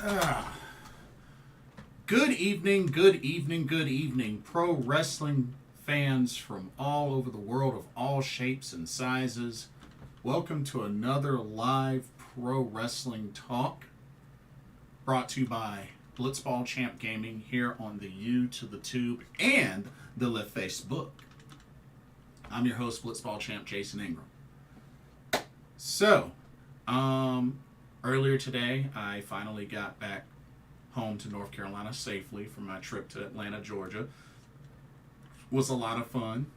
Ah. Good evening, good evening, good evening, pro wrestling fans from all over the world of all shapes and sizes. Welcome to another live pro wrestling talk brought to you by Blitzball Champ Gaming here on the U to the Tube and the Left Facebook. I'm your host, Blitzball Champ Jason Ingram. So, earlier today, I finally got back home to North Carolina safely from my trip to Atlanta, Georgia. Was a lot of fun.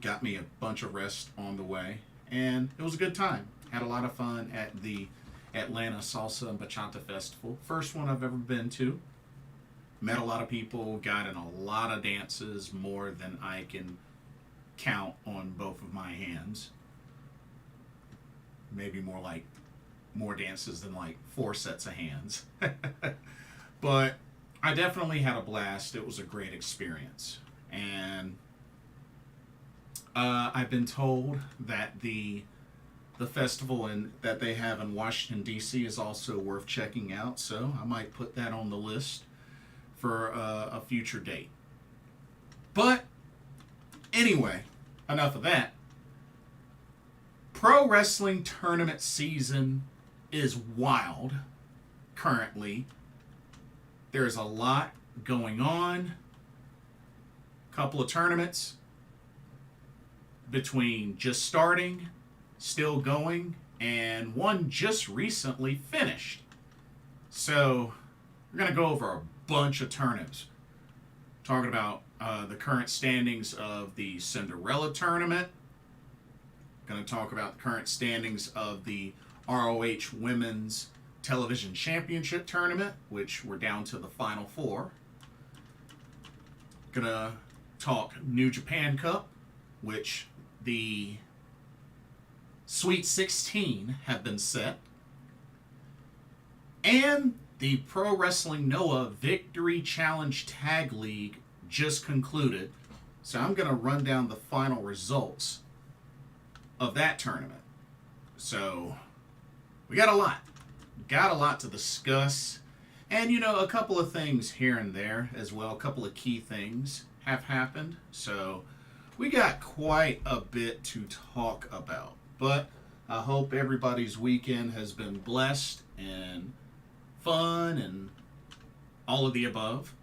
Got me a bunch of rest on the way, and it was a good time. Had a lot of fun at the Atlanta Salsa and Bachata Festival. First one I've ever been to. Met a lot of people, got in a lot of dances, more than I can count on both of my hands. Maybe more dances than like 4 sets of hands. But I definitely had a blast. It was a great experience. And I've been told that the festival that they have in Washington, D.C. is also worth checking out. So I might put that on the list for a future date. But anyway, enough of that. Pro wrestling tournament season is wild currently. There's a lot going on. Couple of tournaments between just starting, still going, and one just recently finished. So we're going to go over a bunch of tournaments. Talking about the current standings of the Cinderella Tournament. Going to talk about the current standings of the ROH Women's Television Championship Tournament, which we're down to the Final Four. Gonna talk New Japan Cup, which the Sweet 16 have been set. And the Pro Wrestling Noah Victory Challenge Tag League just concluded. So I'm gonna run down the final results of that tournament. So we got a lot to discuss, and a couple of things here and there as well. A couple of key things have happened, so we got quite a bit to talk about. But I hope everybody's weekend has been blessed and fun and all of the above.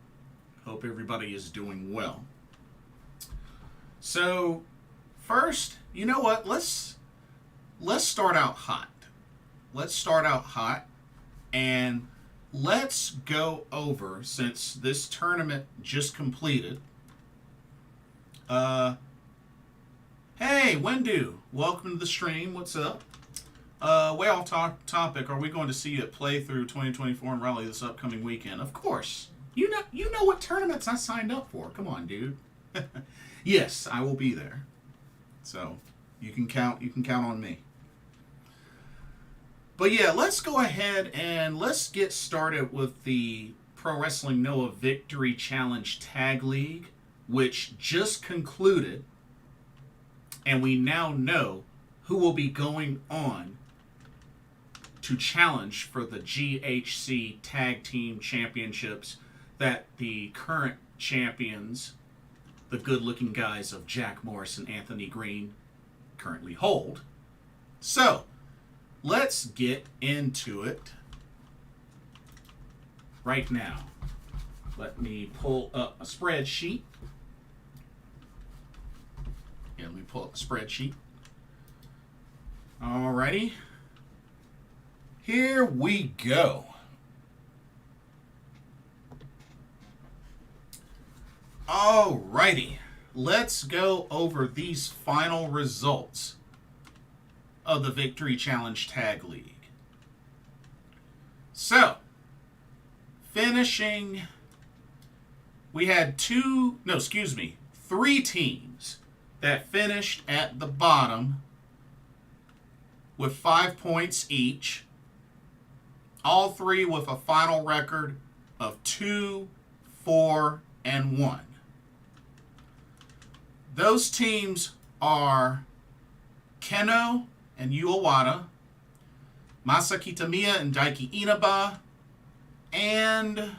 Hope everybody is doing well. So first, you know what? Let's start out hot. And let's go over, since this tournament just completed. Hey, Wendu, welcome to the stream. What's up? Way off topic. Are we going to see you at Playthrough 2024 in Raleigh this upcoming weekend? Of course. You know what tournaments I signed up for. Come on, dude. Yes, I will be there. So you can count on me. But yeah, let's go ahead and let's get started with the Pro Wrestling Noah Victory Challenge Tag League, which just concluded, and we now know who will be going on to challenge for the GHC Tag Team Championships that the current champions, the good-looking guys of Jack Morris and Anthony Green, currently hold. So let's get into it right now. Let me pull up a spreadsheet. Alrighty. Here we go. Alrighty. Let's go over these final results of the Victory Challenge Tag League. So, finishing, we had 3 teams that finished at the bottom with 5 points each. All 3 with a final record of 2, 4, and 1. Those teams are Keno and Yu Iwata, Masa Kitamiya and Daiki Inaba, and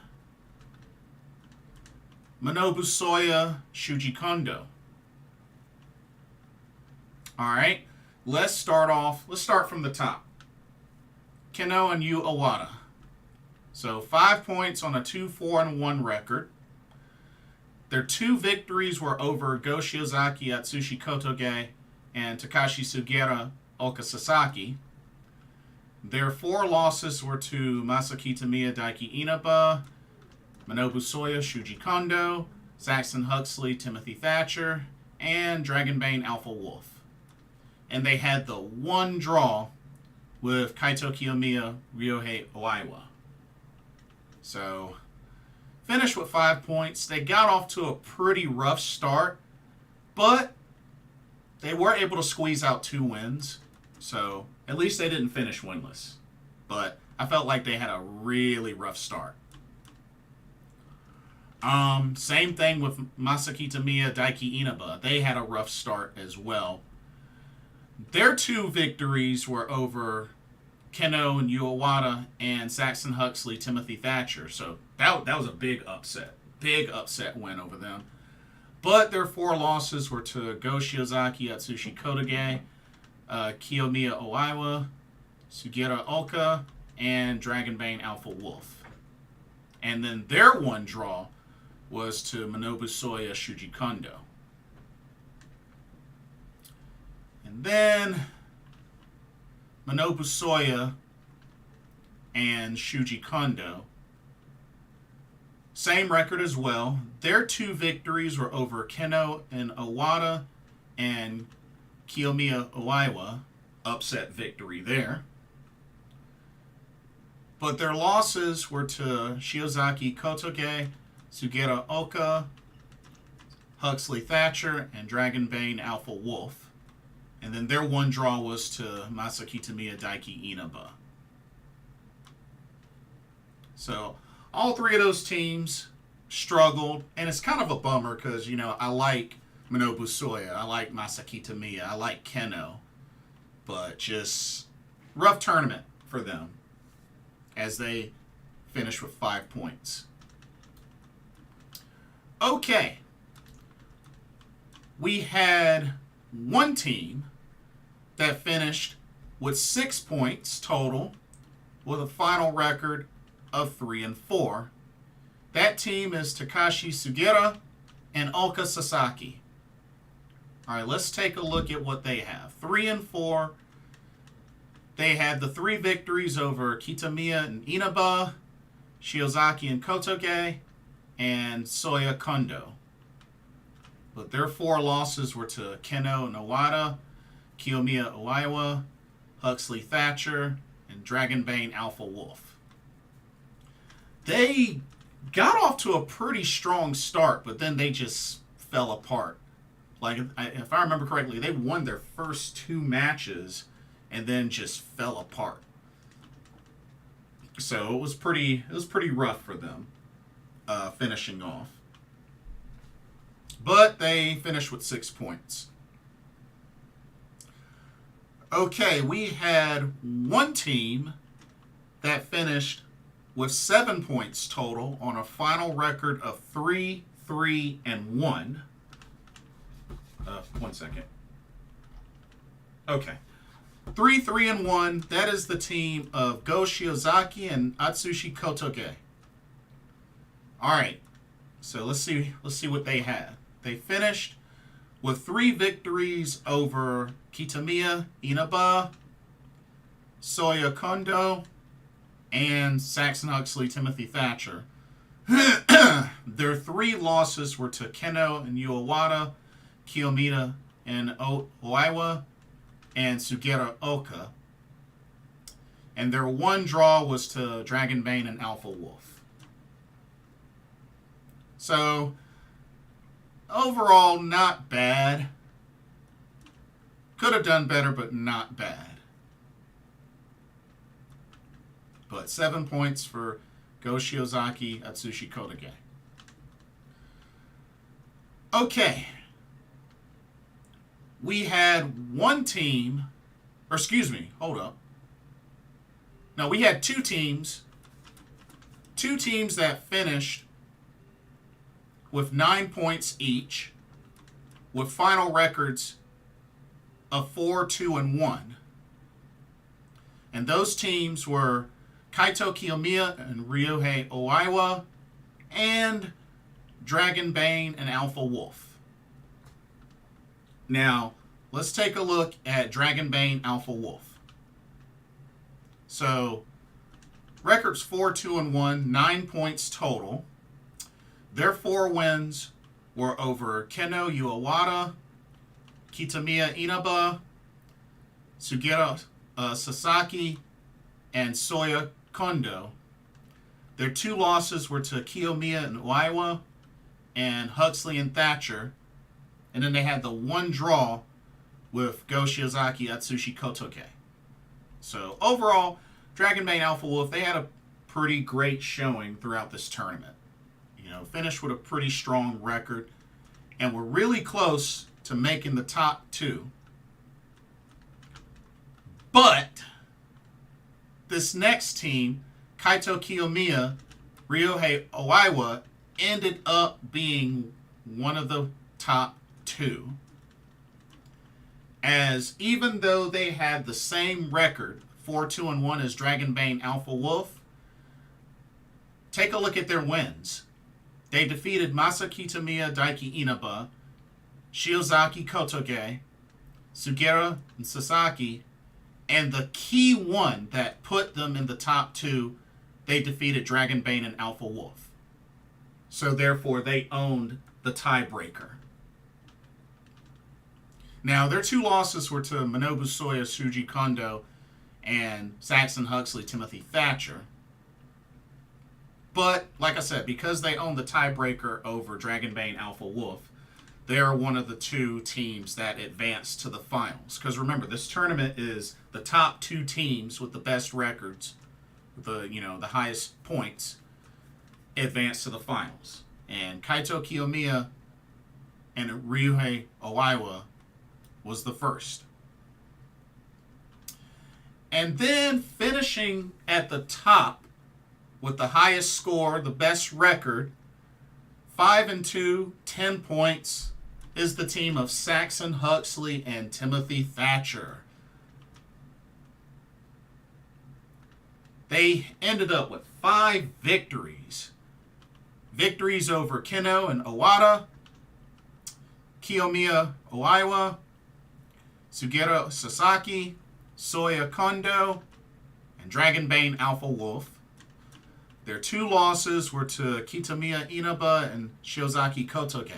Manobu Soya Shuji Kondo. All right, let's start from the top. Keno and Yu Owada. So 5 points on a 2-4-1 record. Their 2 victories were over Go Shiozaki Atsushi Kotoge and Takashi Sugera Oka Sasaki. Their 4 losses were to Masaki Tamiya Daiki Inaba, Manobu Soya Shuji Kondo, Saxon Huxley Timothy Thatcher, and Dragonbane Alpha Wolf. And they had the 1 draw with Kaito Kiyomiya Ryohei Oiwa. So, finished with 5 points. They got off to a pretty rough start, but they were able to squeeze out 2 wins. So, at least they didn't finish winless. But I felt like they had a really rough start. Same thing with Masaki Tamiya Daiki Inaba. They had a rough start as well. Their 2 victories were over Keno and Yu Owada and Saxon Huxley Timothy Thatcher. So that was a big upset. Big upset win over them. But their 4 losses were to Go Shiozaki Atsushi Kotoge, Kiyomiya Oiwa, Sugera Oka, and Dragonbane Alpha Wolf. And then their 1 draw was to Manobu Soya Shuji Kondo. And then Manobu Soya and Shuji Kondo, same record as well. Their 2 victories were over Keno and Owada and Kiyomiya Oiwa, upset victory there. But their losses were to Shiozaki Kotoge, Sugera Oka, Huxley Thatcher, and Dragonbane Alpha Wolf. And then their 1 draw was to Masaki Tamiya Daiki Inaba. So all 3 of those teams struggled, and it's kind of a bummer because, I like Manobu Soya, I like Masaki Tamiya, I like Keno, but just rough tournament for them as they finish with 5 points. Okay. We had 1 team that finished with 6 points total with a final record of 3-4. That team is Takashi Sugera and Oka Sasaki. All right, let's take a look at what they have. 3-4. They had the 3 victories over Kitamiya and Inaba, Shiozaki and Kotoge, and Soya Kondo. But their 4 losses were to Keno and Owada, Kiyomiya Oiwa, Huxley Thatcher, and Dragonbane Alpha Wolf. They got off to a pretty strong start, but then they just fell apart. Like, if I remember correctly, they won their first 2 matches and then just fell apart. So it was pretty rough for them finishing off. But they finished with 6 points. Okay, we had 1 team that finished with 7 points total on a final record of 3-3-1. 1 second. Okay. 3-3-1. That is the team of Go Shiozaki and Atsushi Kotoge. All right. So let's see what they had. They finished with 3 victories over Kitamiya Inaba, Soya Kondo, and Saxon Huxley Timothy Thatcher. Their 3 losses were to Keno and Yu Owada, Kiyomiya and Oiwa, and Sugera Oka. And their 1 draw was to Dragonbane and Alpha Wolf. So, overall, not bad. Could have done better, but not bad. But 7 points for Go Shiozaki, Atsushi Kotoge. Okay. We had 1 team, or excuse me, hold up. No, we had 2 teams two teams that finished with 9 points each, with final records of 4-2-1. And those teams were Kaito Kiyomiya and Ryohei Oiwa, and Dragon Bane and Alpha Wolf. Now, let's take a look at Dragon Bane Alpha Wolf. So, records 4-2-1, 9 points total. Their 4 wins were over Keno Uewata, Kitamiya Inaba, Sugera Sasaki, and Soya Kondo. Their 2 losses were to Kiyomiya and Oiwa and Huxley and Thatcher. And then they had the 1 draw with Go Shiozaki, Atsushi Kotoke. So overall, Dragon Bane Alpha Wolf, they had a pretty great showing throughout this tournament. You know, finished with a pretty strong record and were really close to making the top 2. But this next team, Kaito Kiyomiya, Ryohei Oiwa, ended up being one of the top 2. As even though they had the same record, 4-2-1 as Dragon Bane Alpha Wolf, take a look at their wins. They defeated Masa Kitamiya Daiki Inaba, Shiozaki Kotoge, Sugera and Sasaki, and the key one that put them in the top 2, they defeated Dragon Bane and Alpha Wolf. So therefore, they owned the tiebreaker. Now, their 2 losses were to Minobu Soya, Shuji Kondo, and Saxon Huxley, Timothy Thatcher. But, like I said, because they own the tiebreaker over Dragon Bane Alpha Wolf, they are one of the 2 teams that advanced to the finals. Because remember, this tournament is the top 2 teams with the best records, with the highest points, advance to the finals. And Kaito Kiyomiya and Ryohei Oiwa was the first. And then finishing at the top with the highest score, the best record, 5-2, 10 points, is the team of Saxon Huxley and Timothy Thatcher. They ended up with 5 victories. Victories over Keno and Owada, Kiyomiya Oiwa, Sugera Sasaki, Soya Kondo, and Dragon Bane Alpha Wolf. Their 2 losses were to Kitamiya Inaba and Shiozaki Kotoge.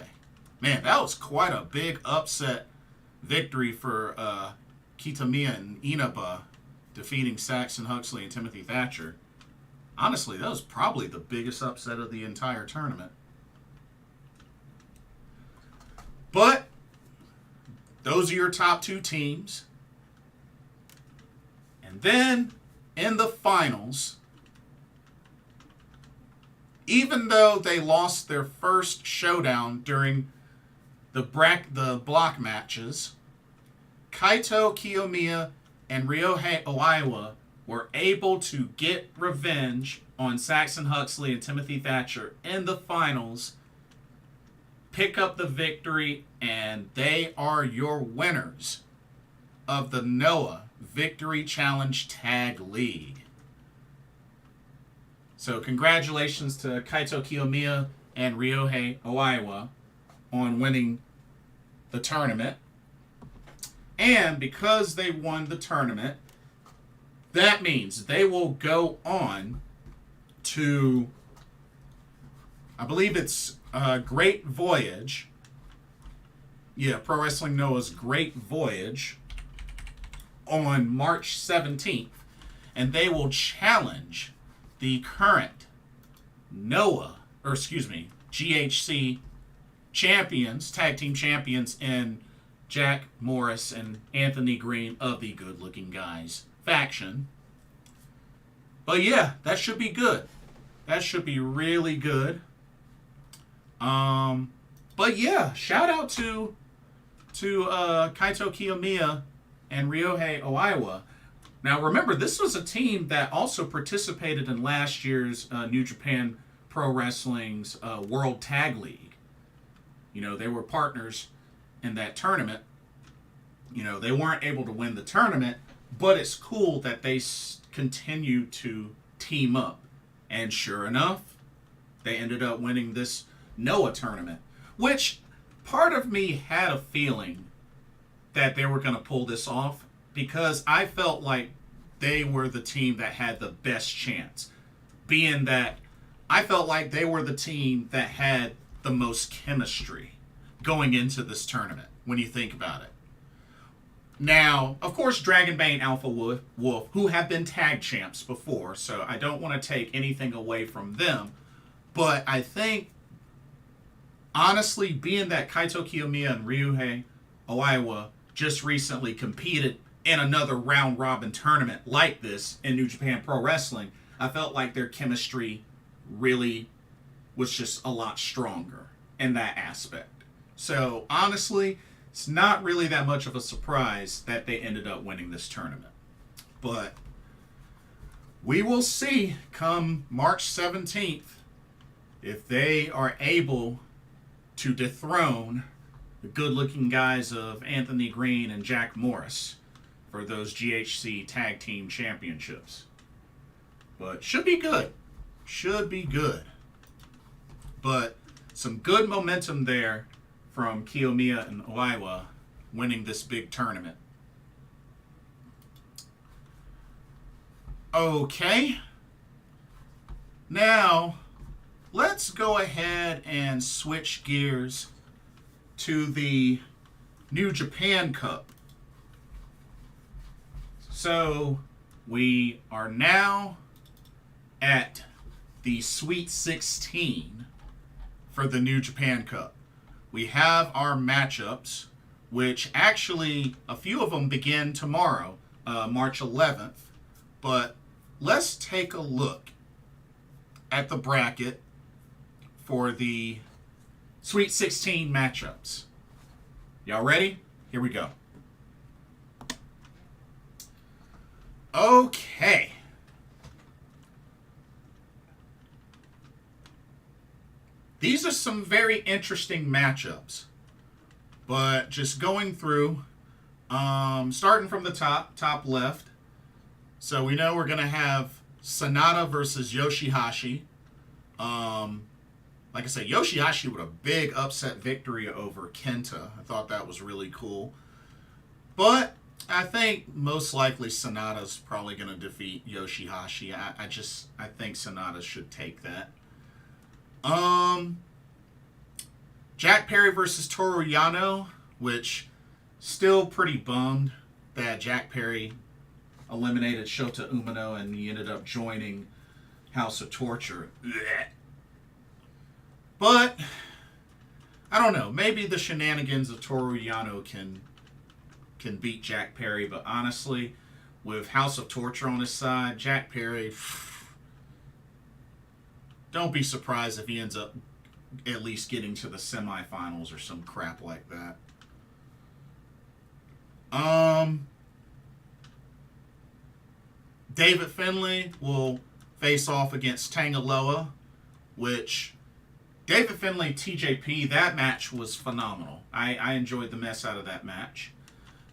Man, that was quite a big upset victory for Kitamiya and Inaba, defeating Saxon Huxley and Timothy Thatcher. Honestly, that was probably the biggest upset of the entire tournament. But those are your top 2 teams. And then in the finals, even though they lost their first showdown during the block matches, Kaito Kiyomiya and Ryohei Oiwa were able to get revenge on Saxon Huxley and Timothy Thatcher in the finals, pick up the victory, and they are your winners of the Noah Victory Challenge Tag League. So congratulations to Kaito Kiyomiya and Ryohei Oiwa on winning the tournament. And because they won the tournament, that means they will go on to, I believe it's Great Voyage. Yeah, Pro Wrestling Noah's Great Voyage on March 17th. And they will challenge the current GHC champions, tag team champions in Jack Morris and Anthony Green of the Good Looking Guys faction. But yeah, that should be good. That should be really good. But yeah, shout out to Kaito Kiyomiya and Ryohei Oiwa. Now, remember, this was a team that also participated in last year's New Japan Pro Wrestling's World Tag League. You know, they were partners in that tournament. You know, they weren't able to win the tournament, but it's cool that they continue to team up. And sure enough, they ended up winning this Noah tournament, which part of me had a feeling that they were going to pull this off because I felt like they were the team that had the best chance, being that I felt like they were the team that had the most chemistry going into this tournament when you think about it. Now, of course, Dragonbane Alpha Wolf, who have been tag champs before, so I don't want to take anything away from them, but I think, honestly, being that Kaito Kiyomiya and Ryuhei Oiwa just recently competed in another round-robin tournament like this in New Japan Pro Wrestling, I felt like their chemistry really was just a lot stronger in that aspect. So, honestly, it's not really that much of a surprise that they ended up winning this tournament. But we will see come March 17th if they are able to dethrone the good-looking guys of Anthony Green and Jack Morris for those GHC Tag Team Championships. But should be good. Should be good. But some good momentum there from Kiyomiya and Oiwa winning this big tournament. Okay. Now, let's go ahead and switch gears to the New Japan Cup. So, we are now at the Sweet 16 for the New Japan Cup. We have our matchups, which actually, a few of them begin tomorrow, March 11th. But let's take a look at the bracket for the Sweet 16 matchups. Y'all ready? Here we go. Okay. These are some very interesting matchups. But just going through, starting from the top left. So we know we're going to have Sanada versus Yoshihashi. Like I said, Yoshihashi with a big upset victory over Kenta. I thought that was really cool. But I think most likely Sanada's probably going to defeat Yoshihashi. I think Sanada should take that. Jack Perry versus Toru Yano, which still pretty bummed that Jack Perry eliminated Shota Umino and he ended up joining House of Torture. Blech. But I don't know. Maybe the shenanigans of Toru Yano can beat Jack Perry, but honestly, with House of Torture on his side, Jack Perry, don't be surprised if he ends up at least getting to the semifinals or some crap like that. David Finlay will face off against Tangaloa, which David Finlay, TJP, that match was phenomenal. I enjoyed the mess out of that match.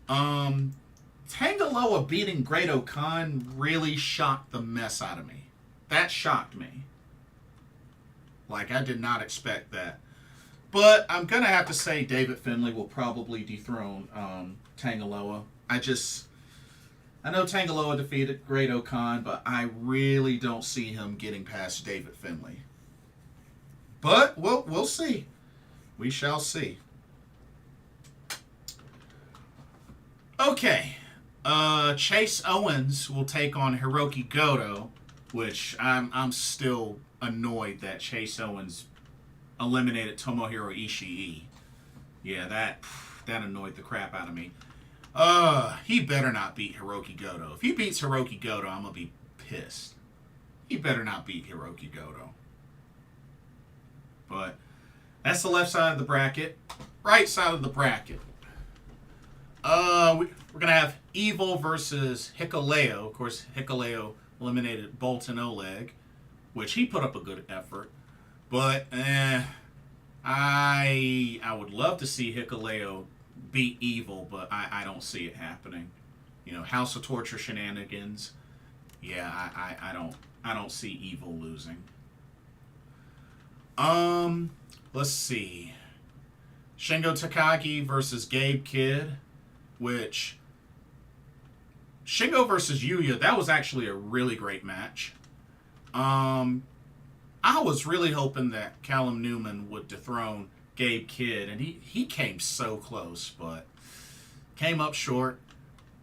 Tangaloa beating Great-O-Khan really shocked the mess out of me. That shocked me. Like, I did not expect that. But I'm going to have to say David Finlay will probably dethrone Tangaloa. I know Tangaloa defeated Great-O-Khan, but I really don't see him getting past David Finlay. But we'll see. We shall see. Okay. Chase Owens will take on Hiroki Goto, which I'm still annoyed that Chase Owens eliminated Tomohiro Ishii. Yeah, that annoyed the crap out of me. He better not beat Hiroki Goto. If he beats Hiroki Goto, I'm gonna be pissed. He better not beat Hiroki Goto. But that's the left side of the bracket. Right side of the bracket. We're gonna have Evil versus Hikuleo. Of course, Hikuleo eliminated Bolton Oleg, which he put up a good effort. But I would love to see Hikuleo beat Evil, but I don't see it happening. You know, House of Torture shenanigans. Yeah, I don't see Evil losing. Let's see. Shingo Takagi versus Gabe Kidd, which Shingo versus Yuya, that was actually a really great match. I was really hoping that Callum Newman would dethrone Gabe Kidd, and he came so close, but came up short.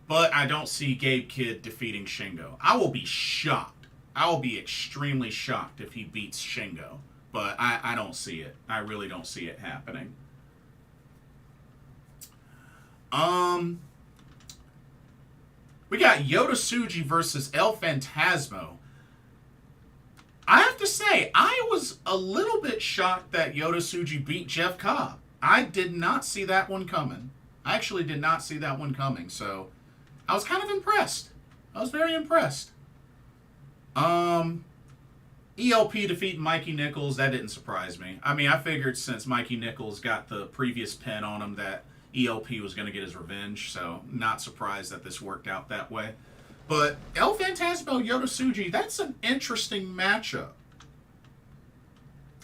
But I don't see Gabe Kidd defeating Shingo. I will be shocked. I will be extremely shocked if he beats Shingo. But I don't see it. I really don't see it happening. We got Yota Tsuji versus El Phantasmo. I have to say, I was a little bit shocked that Yota Tsuji beat Jeff Cobb. I did not see that one coming. I actually did not see that one coming, so I was kind of impressed. I was very impressed. ELP defeating Mikey Nichols, that didn't surprise me. I mean, I figured since Mikey Nichols got the previous pin on him that ELP was going to get his revenge, so not surprised that this worked out that way. But El Phantasmo, Yota Tsuji, that's an interesting matchup.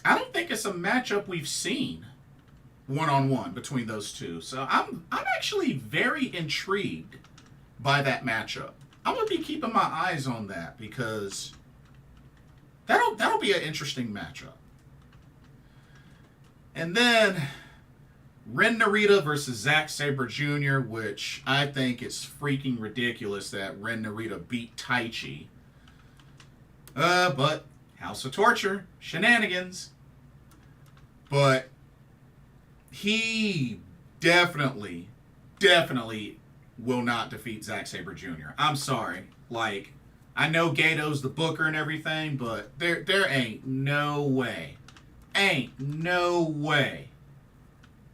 I don't think it's a matchup we've seen one-on-one between those two. So I'm actually very intrigued by that matchup. I'm going to be keeping my eyes on that because that'll be an interesting matchup. And then Ren Narita versus Zack Sabre Jr., which I think is freaking ridiculous that Ren Narita beat Taichi. But House of Torture, shenanigans. But he definitely will not defeat Zack Sabre Jr. I'm sorry. Like, I know Gato's the booker and everything, but there ain't no way.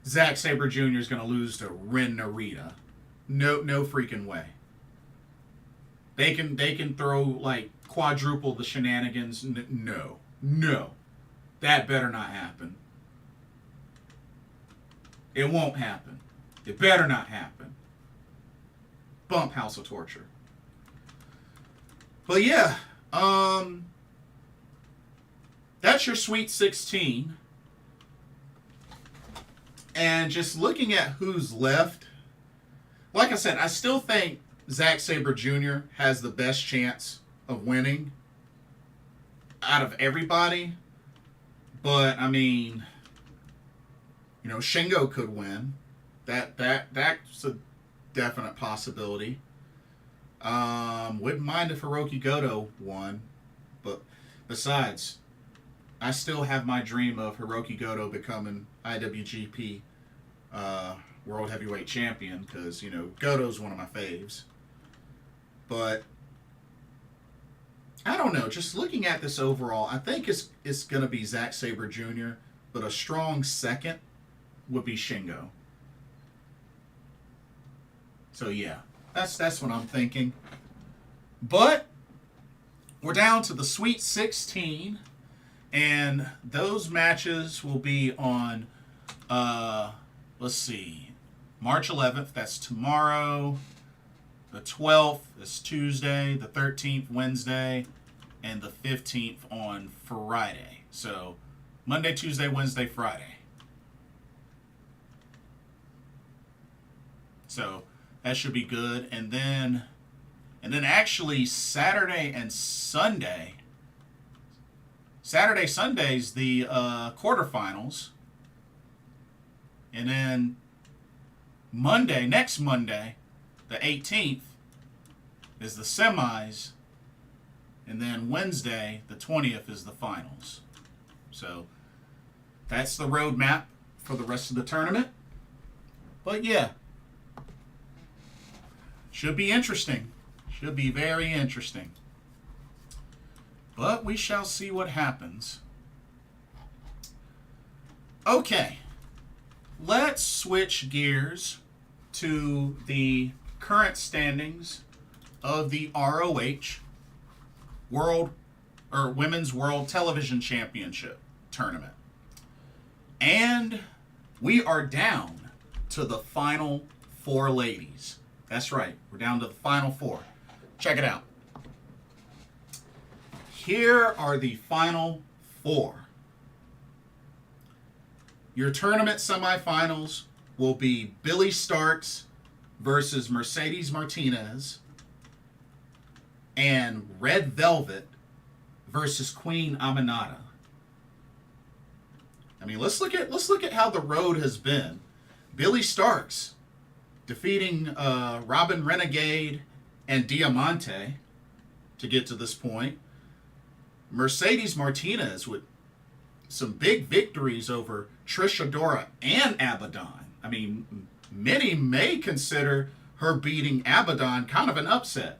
Zack Sabre Jr. is going to lose to Ren Narita. No freaking way. They can throw like quadruple the shenanigans. No. That better not happen. It won't happen. It better not happen. Bump House of Torture. But yeah, that's your Sweet 16. And just looking at who's left, like I said, I still think Zack Sabre Jr. has the best chance of winning out of everybody. But I mean, you know, Shingo could win. That's a definite possibility. Wouldn't mind if Hiroki Goto won, but besides, I still have my dream of Hiroki Goto becoming IWGP World Heavyweight Champion because, you know, Goto's one of my faves. But I don't know. Just looking at this overall, I think it's going to be Zack Sabre Jr., but a strong second would be Shingo. So yeah, that's what I'm thinking. But we're down to the Sweet 16, and those matches will be on, let's see, March 11th, that's tomorrow. The 12th is Tuesday, the 13th, Wednesday, and the 15th on Friday. So Monday, Tuesday, Wednesday, Friday. So that should be good. And then actually Saturday and Sunday. Sunday's the quarterfinals. And then next Monday, the 18th, is the semis. And then Wednesday, the 20th, is the finals. So that's the roadmap for the rest of the tournament. But yeah, should be interesting. Should be very interesting. But we shall see what happens. Okay. Let's switch gears to the current standings of the ROH Women's World Television Championship Tournament. And we are down to the final 4 ladies. That's right, we're down to the final 4. Check it out. Here are the final 4. Your tournament semifinals will be Billie Starkz versus Mercedes Martinez, and Red Velvet versus Queen Aminata. I mean, let's look at how the road has been. Billie Starkz defeating Robin Renegade and Diamante to get to this point. Mercedes Martinez with some big victories over Trish Adora and Abaddon. I mean, many may consider her beating Abaddon kind of an upset.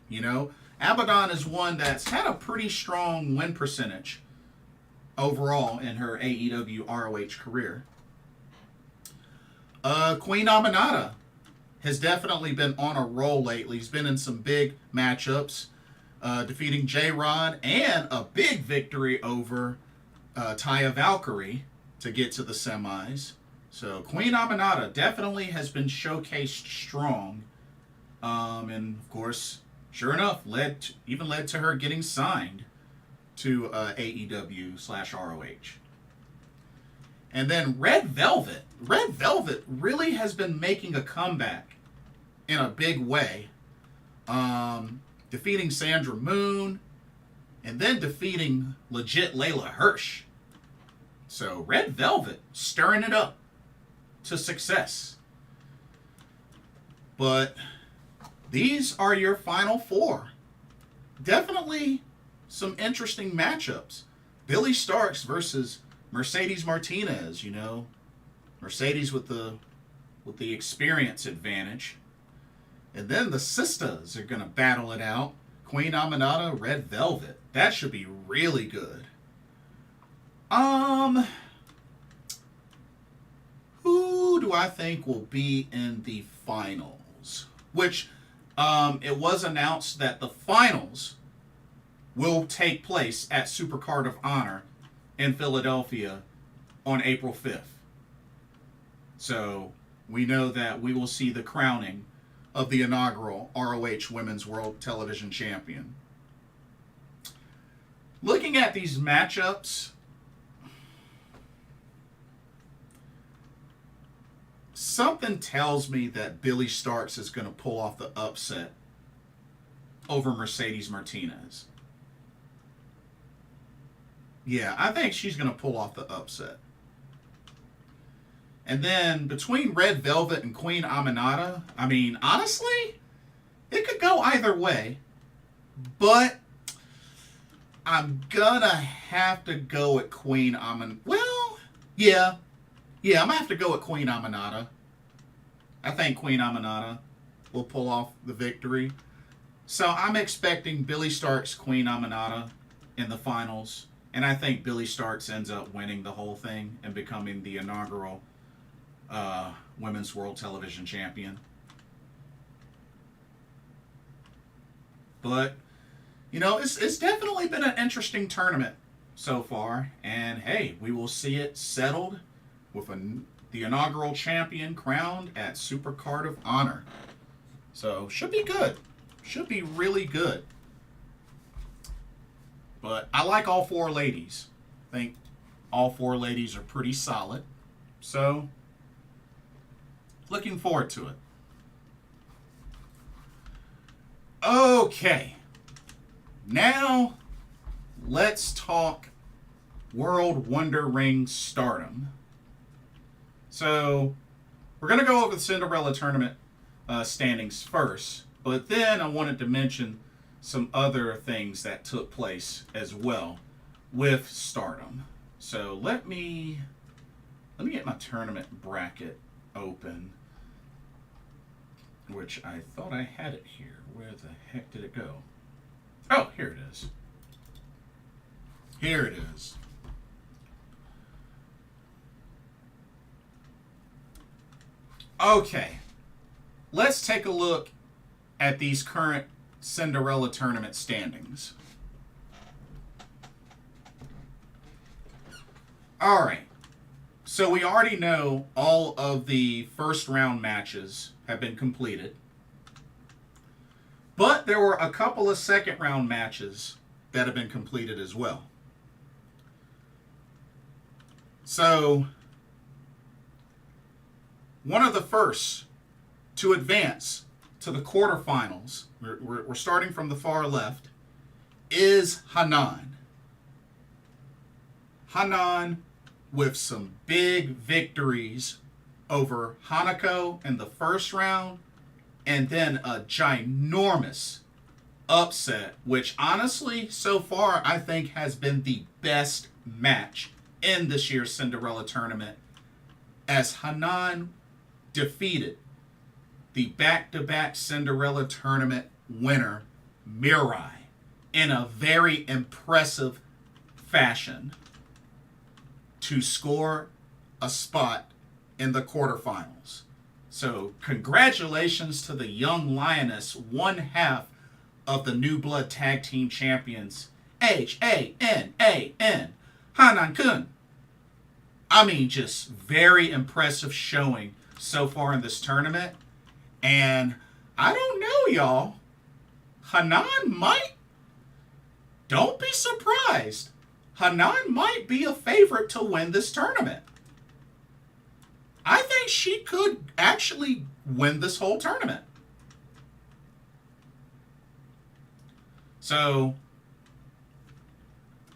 You know, Abaddon is one that's had a pretty strong win percentage overall in her AEW ROH career. Queen Aminata has definitely been on a roll lately. He's been in some big matchups, defeating J-Rod and a big victory over Taya Valkyrie to get to the semis. So Queen Aminata definitely has been showcased strong, and of course, sure enough, led to her getting signed to AEW/ROH. And then Red Velvet. Red Velvet really has been making a comeback in a big way, defeating Sandra Moon and then defeating legit Layla Hirsch. So Red Velvet stirring it up to success. But these are your final 4. Definitely some interesting matchups. Billie Starkz versus Mercedes Martinez, you know. Mercedes with the experience advantage. And then the sisters are going to battle it out. Queen Aminata, Red Velvet. That should be really good. Who do I think will be in the finals? Which, it was announced that the finals will take place at Supercard of Honor in Philadelphia on April 5th. So we know that we will see the crowning of the inaugural ROH Women's World Television Champion. Looking at these matchups, something tells me that Billie Starkz is going to pull off the upset over Mercedes Martinez. Yeah, I think she's going to pull off the upset. And then between Red Velvet and Queen Aminata, I mean, honestly, it could go either way. But I'm going to have to go at Queen Aminata. Well, yeah, I'm going to have to go at Queen Aminata. I think Queen Aminata will pull off the victory. So I'm expecting Billie Starkz, Queen Aminata in the finals. And I think Billie Starkz ends up winning the whole thing and becoming the inaugural Women's World Television Champion. But, you know, it's definitely been an interesting tournament so far. And, hey, we will see it settled with the inaugural champion crowned at Supercard of Honor. So, should be good. Should be really good. But I like all 4 ladies. I think all 4 ladies are pretty solid. So, looking forward to it. Okay. Now, let's talk World Wonder Ring Stardom. So, we're going to go over the Cinderella Tournament standings first. But then I wanted to mention some other things that took place as well with Stardom. So let me get my tournament bracket open, which I thought I had it here. Where the heck did it go? Oh, here it is. Here it is. Okay, let's take a look at these current Cinderella Tournament standings. All right. So we already know all of the first round matches have been completed. But there were a couple of second round matches that have been completed as well. So, one of the first to advance to the quarterfinals, we're starting from the far left, is Hanan. Hanan with some big victories over Hanako in the first round, and then a ginormous upset, which honestly, so far, I think has been the best match in this year's Cinderella Tournament, as Hanan defeated the back-to-back Cinderella Tournament winner, Mirai, in a very impressive fashion to score a spot in the quarterfinals. So congratulations to the young lioness, one half of the New Blood Tag Team Champions, Hanan, Hanan-kun. I mean, just very impressive showing so far in this tournament. And I don't know, y'all. Hanan might, don't be surprised, Hanan might be a favorite to win this tournament. I think she could actually win this whole tournament. So,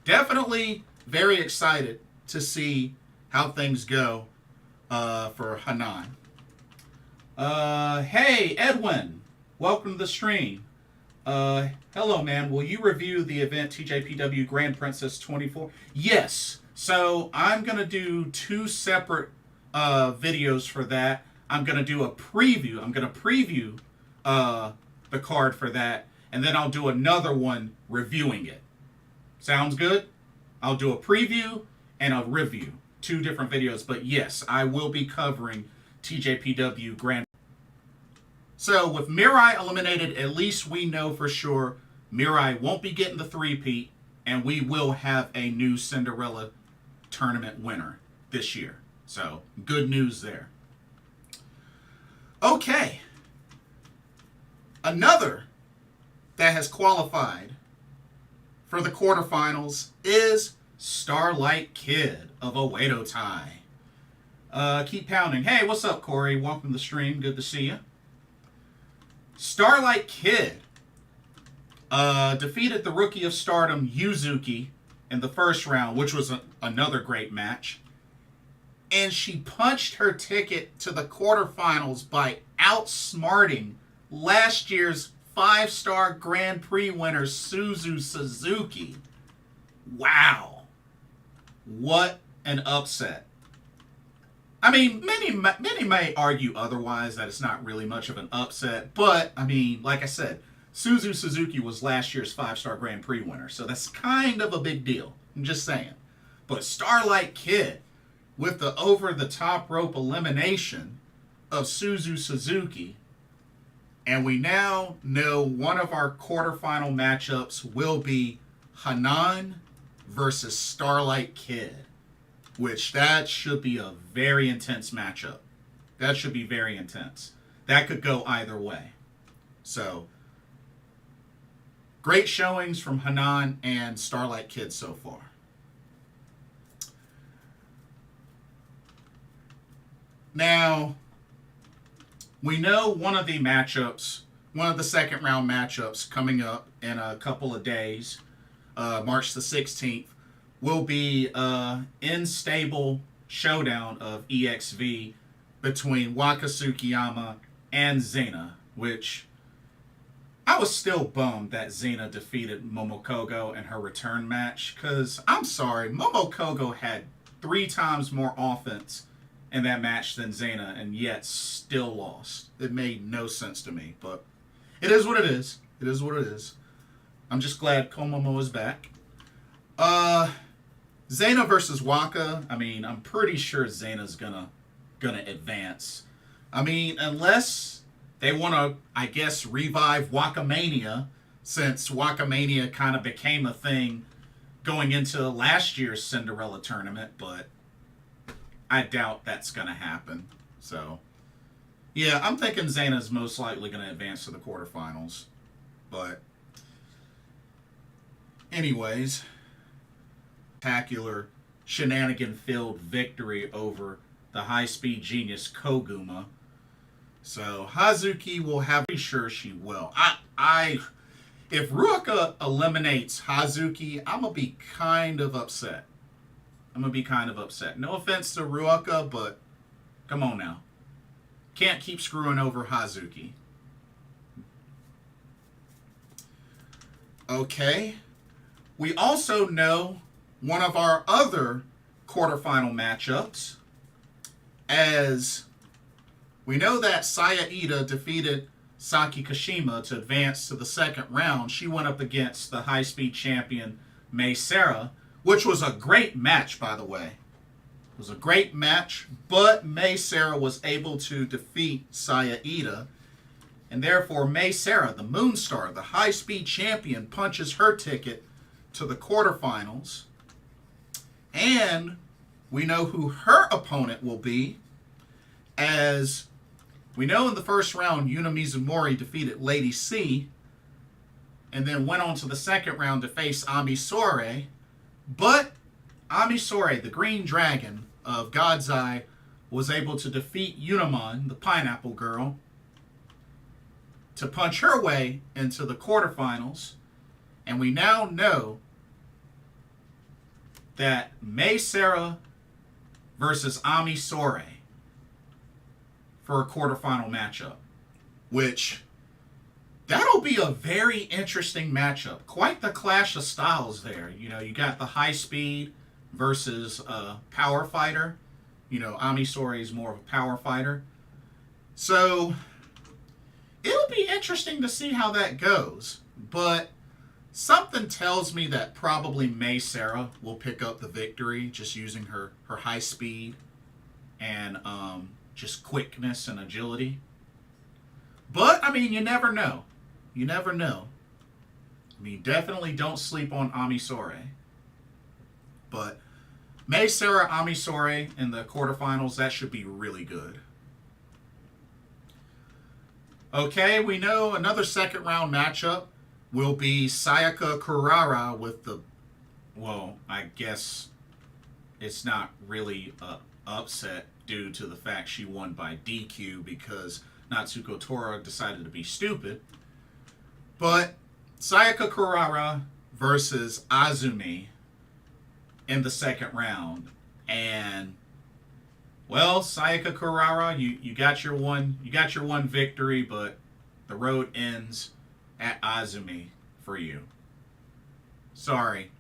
definitely very excited to see how things go for Hanan. Hey, Edwin. Welcome to the stream. Hello, man. Will you review the event TJPW Grand Princess 24? Yes. So, I'm going to do two separate videos for that. I'm going to do a preview. I'm going to preview the card for that, and then I'll do another one reviewing it. Sounds good? I'll do a preview and a review. Two different videos, but yes, I will be covering TJPW Grand. So with Mirai eliminated, at least we know for sure Mirai won't be getting the three-peat, and we will have a new Cinderella Tournament winner this year. So, good news there. Okay. Another that has qualified for the quarterfinals is Starlight Kid of Oedo Tai. Keep pounding. Hey, what's up, Corey? Welcome to the stream. Good to see you. Starlight Kid defeated the Rookie of Stardom, Yuzuki, in the first round, which was another great match. And she punched her ticket to the quarterfinals by outsmarting last year's 5-star Grand Prix winner, Suzu Suzuki. Wow. What an upset. I mean, many may argue otherwise, that it's not really much of an upset. But, I mean, like I said, Suzu Suzuki was last year's 5-star Grand Prix winner. So that's kind of a big deal. I'm just saying. But Starlight Kid, with the over-the-top rope elimination of Suzu Suzuki. And we now know one of our quarterfinal matchups will be Hanan versus Starlight Kid, which that should be a very intense matchup. That should be very intense. That could go either way. So, great showings from Hanan and Starlight Kid so far. Now, we know one of the matchups, one of the second round matchups coming up in a couple of days, March the 16th, will be an unstable showdown of EXV between Waka Tsukiyama and Xena, which I was still bummed that Xena defeated Momokogo in her return match, because I'm sorry, Momokogo had 3 times more offense in that match than Xena, and yet still lost. It made no sense to me, but it is what it is. It is what it is. I'm just glad Komomo is back. Xena versus Waka. I mean, I'm pretty sure Xena's gonna advance. I mean, unless they want to, I guess, revive Wakamania, since Wakamania kind of became a thing going into last year's Cinderella tournament, but I doubt that's going to happen. So, yeah, I'm thinking Xana's most likely going to advance to the quarterfinals. But, anyways, spectacular shenanigan-filled victory over the high-speed genius Koguma. So Hazuki will have. Pretty sure she will. If Ruaka eliminates Hazuki, I'm gonna be kind of upset. No offense to Ruaka, but come on now, can't keep screwing over Hazuki. Okay, we also know one of our other quarterfinal matchups, as we know that Saya Ida defeated Saki Kashima to advance to the second round. She went up against the high-speed champion Mei Seira, which was a great match, by the way. It was a great match, but Mei Seira was able to defeat Saya Ida, and therefore Mei Seira, the Moonstar, the high-speed champion, punches her ticket to the quarterfinals. And we know who her opponent will be, as we know in the first round, Yuna Mizumori defeated Lady C, and then went on to the second round to face Ami Sourei. But Ami Sourei, the Green Dragon of God's Eye, was able to defeat Unamon, the Pineapple Girl, to punch her way into the quarterfinals. And we now know that Mei Seira versus Ami Sourei for a quarterfinal matchup, which that'll be a very interesting matchup. Quite the clash of styles there. You know, you got the high speed versus power fighter. You know, Ami Sourei is more of a power fighter. So it'll be interesting to see how that goes. But something tells me that probably Mei Seira will pick up the victory just using her high speed and just quickness and agility. But, I mean, you never know. You never know. I mean, definitely don't sleep on Ami Sourei. But Mei Seira, Ami Sourei in the quarterfinals, that should be really good. Okay, we know another second round matchup will be Sayaka Kurara with the, well, I guess it's not really an upset due to the fact she won by DQ because Natsuko Tora decided to be stupid. But Sayaka Kurara versus Azumi in the second round. And, well, Sayaka Kurara, you got your one victory, but the road ends at Azumi for you. Sorry,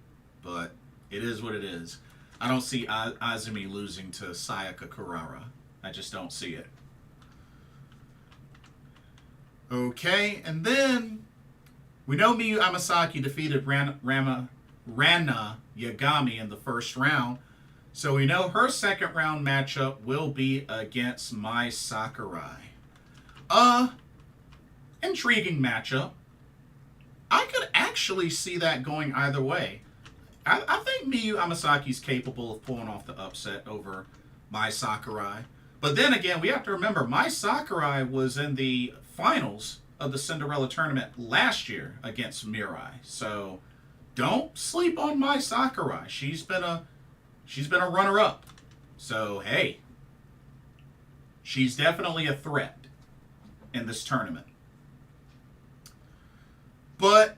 but it is what it is. I don't see Azumi losing to Sayaka Kurara. I just don't see it. Okay, and then we know Miyu Amasaki defeated Rana Yagami in the first round. So we know her second round matchup will be against Mai Sakurai. Intriguing matchup. I could actually see that going either way. I think Miyu Amasaki's capable of pulling off the upset over Mai Sakurai. But then again, we have to remember, Mai Sakurai was in the finals of the Cinderella tournament last year against Mirai. So don't sleep on Mai Sakurai. She's been a runner-up. So hey, she's definitely a threat in this tournament. But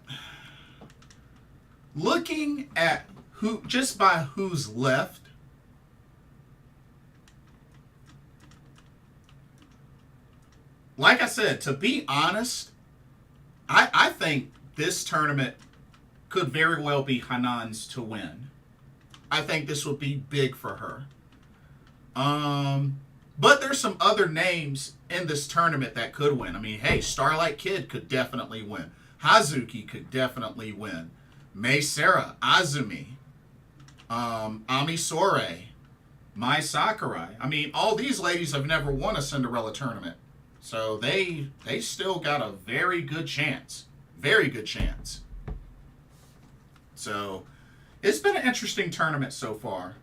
looking at who's left, like I said, to be honest, I think this tournament could very well be Hanan's to win. I think this would be big for her. But there's some other names in this tournament that could win. I mean, hey, Starlight Kid could definitely win. Hazuki could definitely win. Mei Seira, Azumi, Ami Sourei, Mai Sakurai. I mean, all these ladies have never won a Cinderella tournament. So they still got a very good chance. Very good chance. So it's been an interesting tournament so far.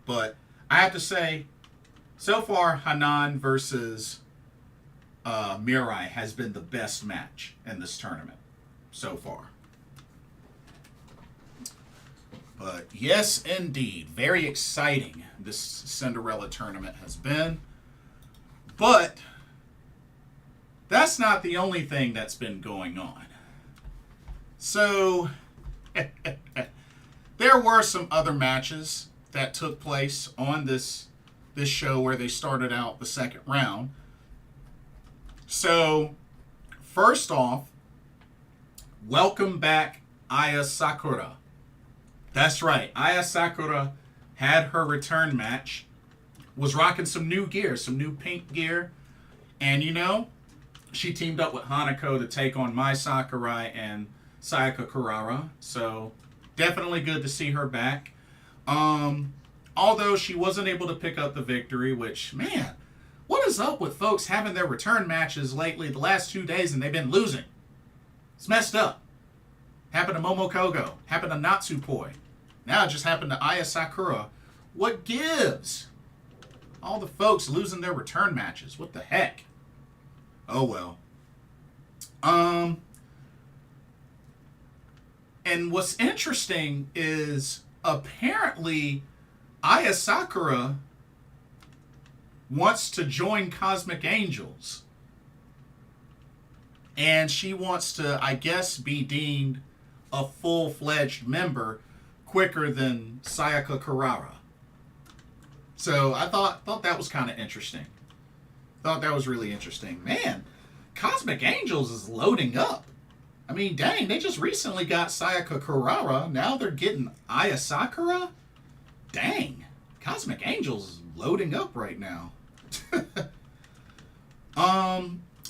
But I have to say, so far, Hanan versus Mirai has been the best match in this tournament so far. But yes, indeed, very exciting this Cinderella tournament has been. But that's not the only thing that's been going on. So there were some other matches that took place on this show where they started out the second round. So first off, welcome back Aya Sakura. That's right, Aya Sakura had her return match, was rocking some new gear, some new pink gear, and she teamed up with Hanako to take on Mai Sakurai and Sayaka Kurara. So definitely good to see her back. Although she wasn't able to pick up the victory, which, man, what is up with folks having their return matches lately the last 2 days and they've been losing? It's messed up. Happened to Momokogo. Happened to Natsupoi. Now it just happened to Aya Sakura. What gives? All the folks losing their return matches. What the heck? Oh well. And what's interesting is apparently Aya Sakura wants to join Cosmic Angels. And she wants to, I guess, be deemed a full-fledged member quicker than Sayaka Kurara. So I thought that was kind of interesting. Thought that was really interesting. Man, Cosmic Angels is loading up. I mean, dang, they just recently got Sayaka Kurara. Now they're getting Aya Sakura? Dang, Cosmic Angels is loading up right now.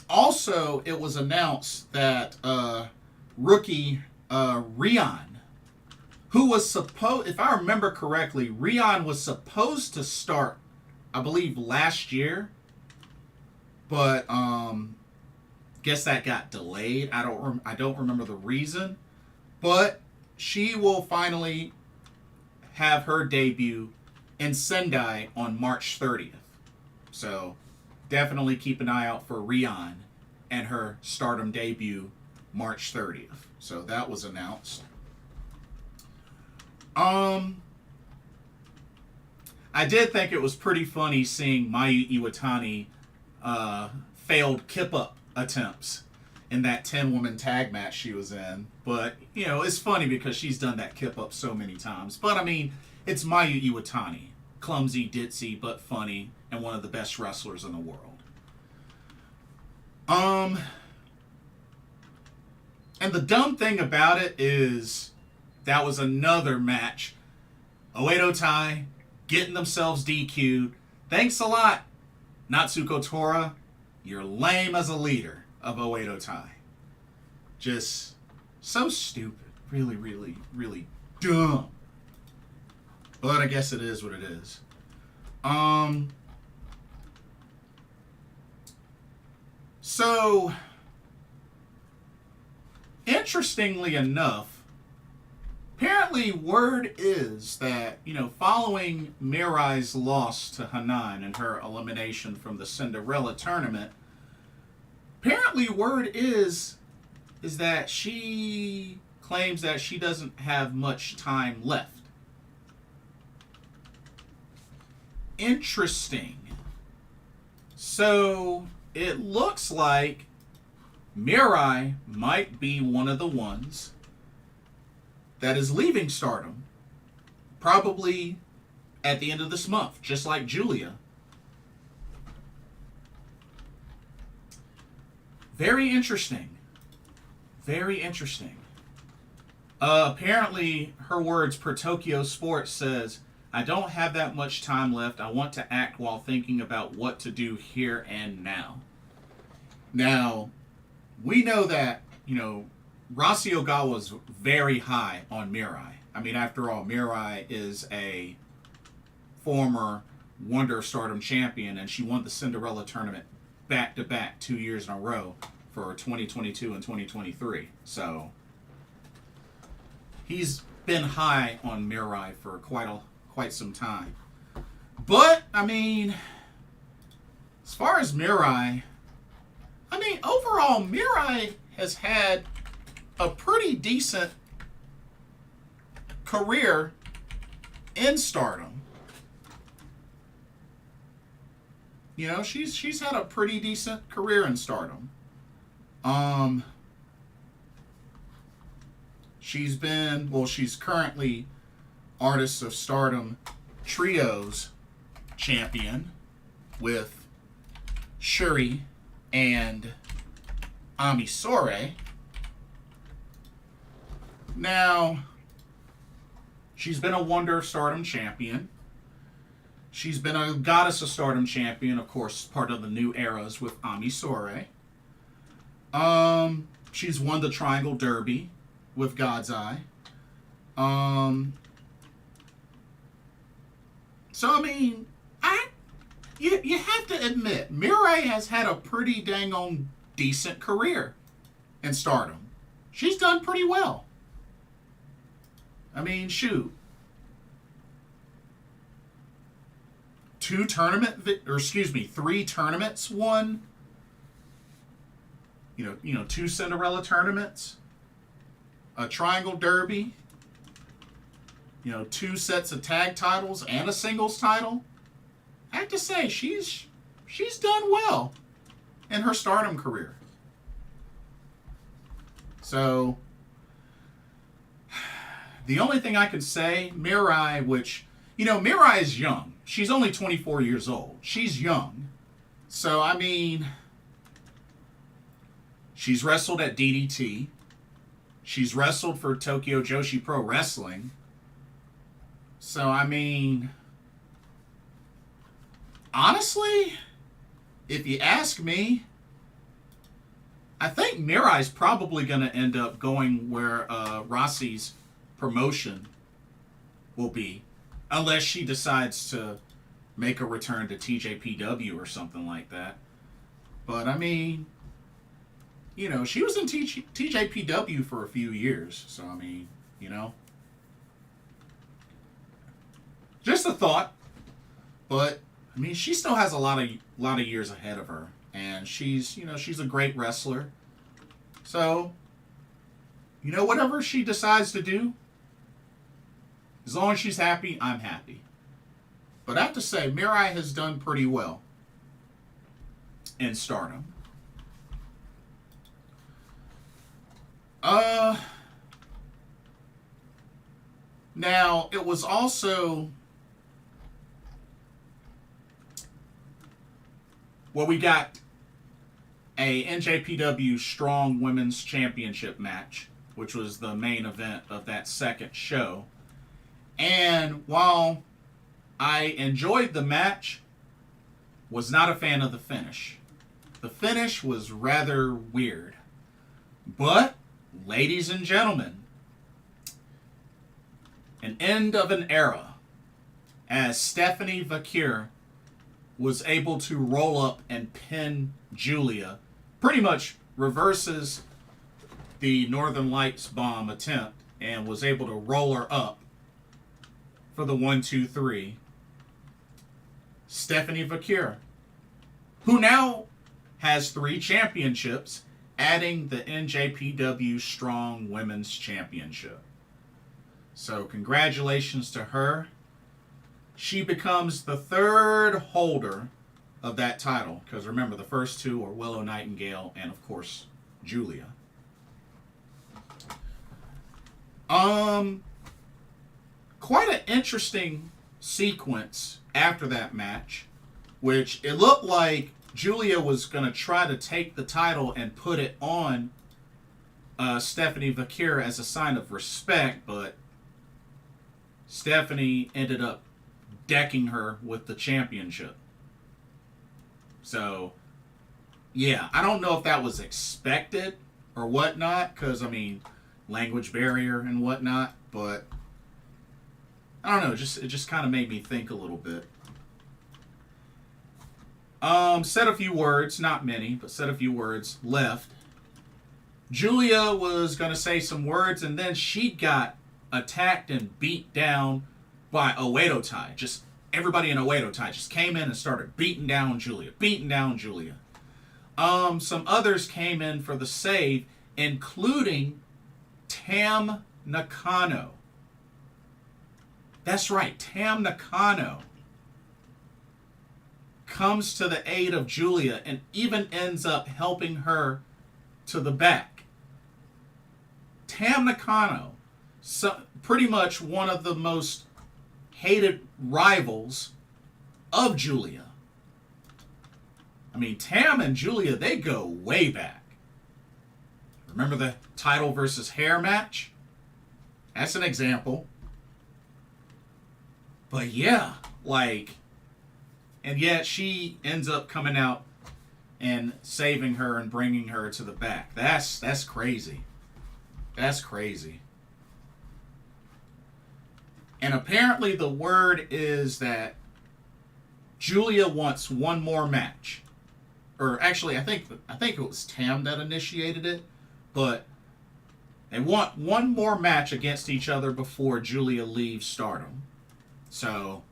Also, it was announced that rookie Rion, who was supposed, if I remember correctly, Rion was supposed to start, I believe, last year, but guess that got delayed. I don't remember the reason, but she will finally have her debut in Sendai on March 30th. So definitely keep an eye out for Rion and her Stardom debut March 30th. So that was announced. I did think it was pretty funny seeing Mayu Iwatani failed kip-up attempts in that 10-woman tag match she was in. But, it's funny because she's done that kip-up so many times. But, I mean, it's Mayu Iwatani. Clumsy, ditzy, but funny, and one of the best wrestlers in the world. And the dumb thing about it is that was another match. Oedo Tai getting themselves DQ'd. Thanks a lot, Natsuko Tora. You're lame as a leader of Oedo Tai. Just so stupid. Really, really, really dumb. But I guess it is what it is. So, interestingly enough, apparently word is that, following Mirai's loss to Hanan and her elimination from the Cinderella tournament, apparently word is that she claims that she doesn't have much time left. Interesting. So it looks like Mirai might be one of the ones that is leaving Stardom, probably at the end of this month, just like Julia. Very interesting. Very interesting. Apparently, her words per Tokyo Sports says, "I don't have that much time left. I want to act while thinking about what to do here and now." Now, we know that, Rasi Ogawa's very high on Mirai. I mean, after all, Mirai is a former Wonder of Stardom champion, and she won the Cinderella Tournament back-to-back 2 years in a row for 2022 and 2023. So he's been high on Mirai for quite some time. But, I mean, as far as Mirai, I mean, overall, Mirai has had a pretty decent career in Stardom. You know, she's had a pretty decent career in Stardom. She's currently Artists of Stardom Trios champion with Shuri and Ami Sourei. Now, she's been a Wonder of Stardom champion. She's been a Goddess of Stardom champion, of course, part of the new eras with Ami Sourei. She's won the Triangle Derby with God's Eye. So, I mean, you have to admit, Mirai has had a pretty dang on decent career in Stardom. She's done pretty well. I mean, shoot. 3 tournaments won. You know, 2 Cinderella tournaments, a Triangle Derby, 2 sets of tag titles and a singles title. I have to say, she's done well in her Stardom career. So, the only thing I can say, Mirai, Mirai is young. She's only 24 years old. She's young. So, I mean, she's wrestled at DDT. She's wrestled for Tokyo Joshi Pro Wrestling. So, I mean, honestly, if you ask me, I think Mirai's probably going to end up going where Rossi's promotion will be. Unless she decides to make a return to TJPW or something like that. But, I mean, she was in TJPW for a few years. So, I mean, just a thought. But, I mean, she still has a lot of years ahead of her. And she's a great wrestler. So, whatever she decides to do, as long as she's happy, I'm happy. But I have to say, Mirai has done pretty well in Stardom. Now, it was also... Well, we got a NJPW Strong Women's Championship match, which was the main event of that second show. And while I enjoyed the match, was not a fan of the finish. The finish was rather weird. But, ladies and gentlemen, an end of an era, as Stephanie Vaquer was able to roll up and pin Julia, pretty much reverses the Northern Lights bomb attempt and was able to roll her up for the 1-2-3. Stephanie Vaquer, who now has 3 championships, adding the NJPW Strong Women's Championship. So congratulations to her. She becomes the 3rd holder of that title, because remember, the first 2 are Willow Nightingale and, of course, Julia. Quite an interesting sequence after that match, which it looked like Julia was going to try to take the title and put it on Stephanie Vaquer as a sign of respect, but Stephanie ended up decking her with the championship. So, yeah, I don't know if that was expected or whatnot, because, I mean, language barrier and whatnot, but I don't know, it just kind of made me think a little bit. Said a few words, not many, but said a few words, left. Julia was going to say some words, and then she got attacked and beat down by Oedo Tai. Just everybody in Oedo Tai just came in and started beating down Julia, beating down Julia. Some others came in for the save, including Tam Nakano. That's right, Tam Nakano comes to the aid of Julia and even ends up helping her to the back. Tam Nakano, pretty much one of the most hated rivals of Julia. I mean, Tam and Julia, they go way back. Remember the title versus hair match? That's an example. But yeah, like, and yet she ends up coming out and saving her and bringing her to the back. That's crazy. That's crazy. And apparently the word is that Julia wants one more match. Or actually, I think it was Tam that initiated it, but they want one more match against each other before Julia leaves Stardom. So,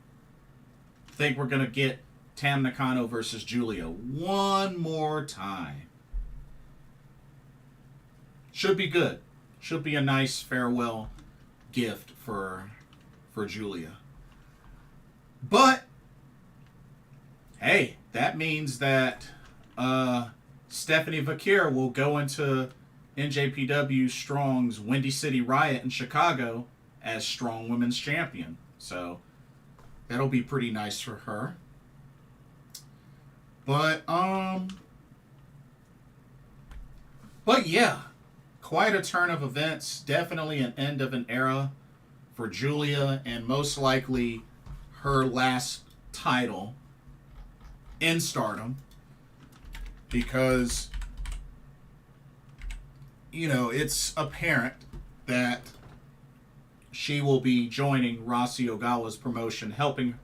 I think we're going to get Tam Nakano versus Julia one more time. Should be good. Should be a nice farewell gift for Julia. But, hey, that means that Stephanie Vaquer will go into NJPW Strong's Windy City Riot in Chicago as Strong Women's Champion. So, that'll be pretty nice for her. But yeah, quite a turn of events. Definitely an end of an era for Julia, and most likely her last title in Stardom, because, you know, it's apparent that she will be joining Rossi Ogawa's promotion, helping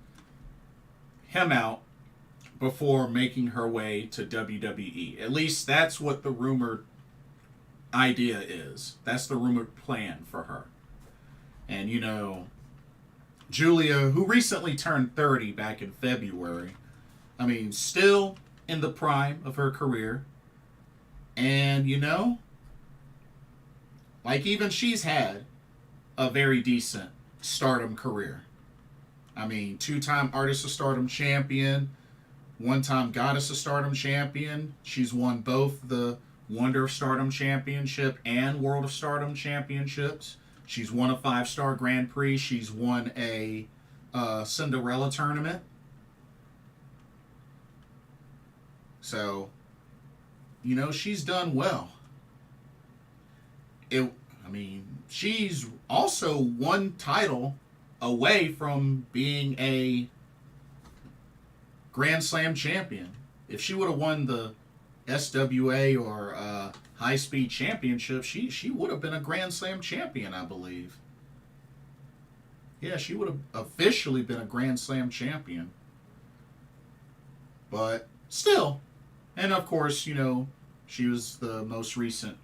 him out before making her way to WWE. At least that's what the rumored idea is. That's the rumored plan for her. And, you know, Julia, who recently turned 30 back in February, I mean, still in the prime of her career. And, you know, like, even she's had a very decent Stardom career. I mean, 2-time Artist of Stardom champion, 1-time Goddess of Stardom champion. She's won both the Wonder of Stardom championship and World of Stardom championships. She's won a 5-star Grand Prix. She's won a Cinderella tournament. So, you know, she's done well. She's also one title away from being a Grand Slam champion. If she would have won the SWA or High Speed Championship, she would have been a Grand Slam champion, I believe. Yeah, she would have officially been a Grand Slam champion. But still, and of course, you know, she was the most recent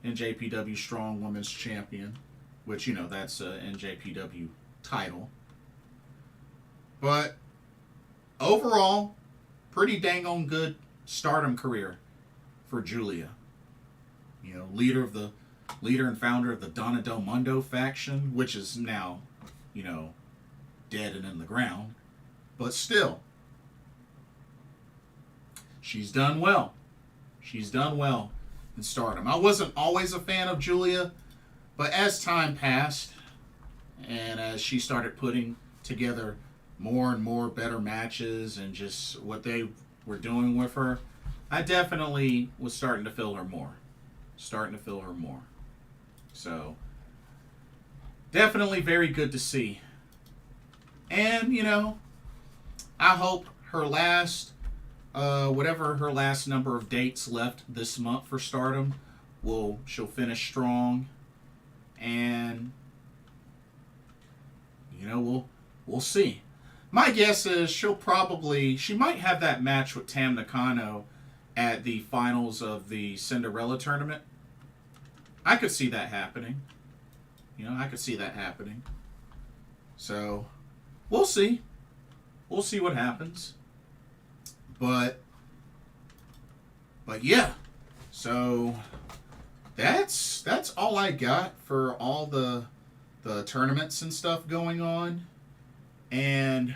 NJPW Strong Women's Champion, which, you know, that's an NJPW title. But overall, pretty dang on good Stardom career for Julia. You know, leader and founder of the Donna Del Mundo faction, which is now, you know, dead and in the ground. But still, she's done well. She's done well in Stardom. I wasn't always a fan of Julia, but as time passed and as she started putting together more and more better matches and just what they were doing with her, I definitely was starting to feel her more. So, definitely very good to see. And, you know, I hope her last, whatever her last number of dates left this month for Stardom, she'll finish strong. And, you we'll see. My guess is she might have that match with Tam Nakano at the finals of the Cinderella tournament. I could see that happening. I could see that happening. So, we'll see. We'll see what happens. But yeah. So, that's all I got for all the tournaments and stuff going on. And,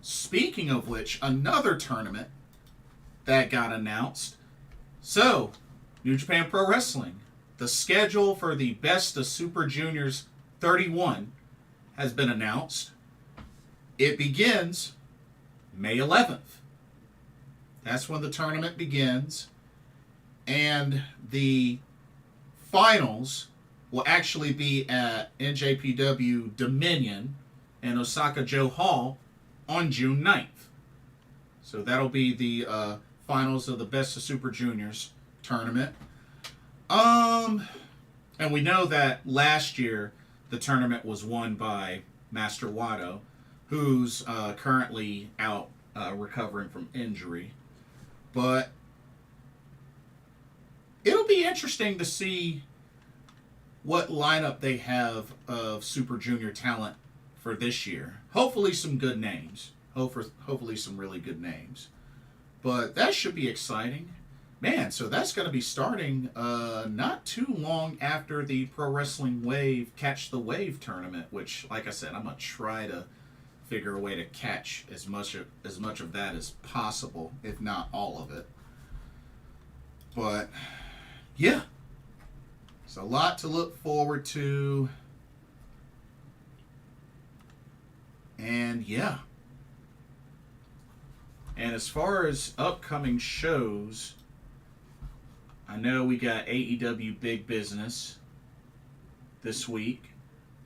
speaking of which, another tournament that got announced. So, New Japan Pro Wrestling. The schedule for the Best of Super Juniors 31 has been announced. It begins May 11th. That's when the tournament begins. And the finals will actually be at NJPW Dominion and Osaka-jo Hall on June 9th. So that'll be the finals of the Best of Super Juniors tournament. And we know that last year the tournament was won by Master Wato, who's currently out recovering from injury. But it'll be interesting to see what lineup they have of Super Junior talent for this year. Hopefully some good names. Hopefully some really good names. But that should be exciting. Man, so that's going to be starting not too long after the Pro Wrestling Wave Catch the Wave tournament, which, like I said, I'm going to try to figure a way to catch as much of that as possible, if not all of it. But, yeah. It's a lot to look forward to. And, yeah. And as far as upcoming shows, I know we got AEW Big Business this week.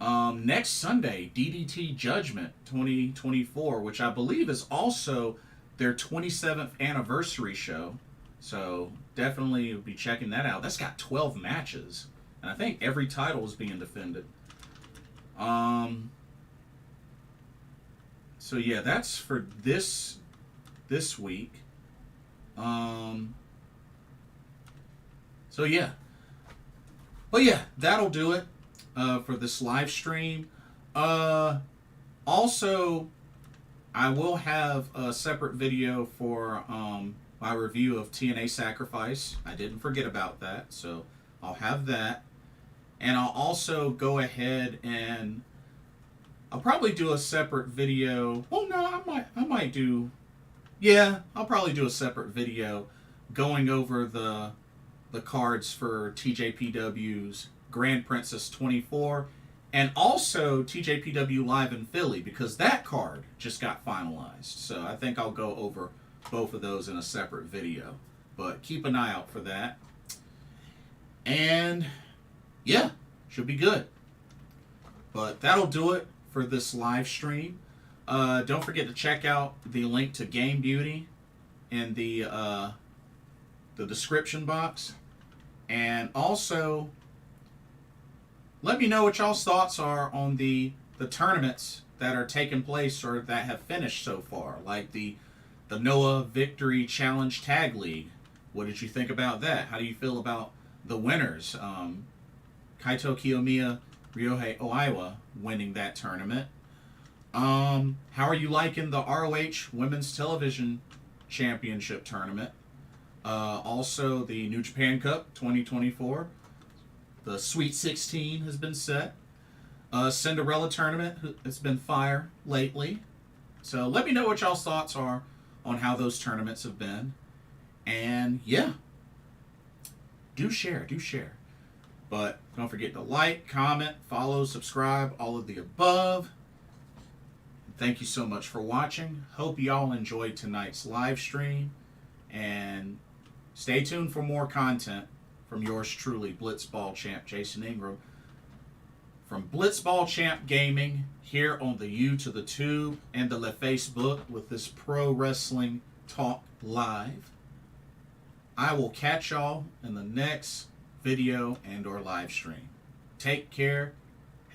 Next Sunday, DDT Judgment 2024, which I believe is also their 27th anniversary show. So definitely be checking that out. That's got 12 matches. And I think every title is being defended. So yeah, that's for this week. So yeah. But yeah, that'll do it for this live stream. Also, I will have a separate video for my review of TNA Sacrifice. I didn't forget about that, so I'll have that. And I'll also go ahead and I'll probably do a separate video. Well, no, I might do. Yeah, I'll probably do a separate video going over the cards for TJPW's Grand Princess 24 and also TJPW Live in Philly, because that card just got finalized. So I think I'll go over both of those in a separate video. But keep an eye out for that. And yeah, should be good. But that'll do it for this live stream. Don't forget to check out the link to Game Beauty in the description box. And also, let me know what y'all's thoughts are on the tournaments that are taking place or that have finished so far, like the Noah Victory Challenge Tag League. What did you think about that? How do you feel about the winners? Kaito Kiyomiya, Ryohei Oiwa winning that tournament. How are you liking the ROH Women's Television Championship Tournament? Also, the New Japan Cup 2024. The Sweet 16 has been set. Cinderella Tournament has been fire lately. So let me know what y'all's thoughts are on how those tournaments have been. And yeah, do share. But don't forget to like, comment, follow, subscribe, all of the above. Thank you so much for watching. Hope y'all enjoyed tonight's live stream. And stay tuned for more content from yours truly, Blitzball Champ Jason Ingram. From Blitzball Champ Gaming, here on the U to the Tube and the Facebook with this Pro Wrestling Talk Live. I will catch y'all in the next video and or live stream. Take care.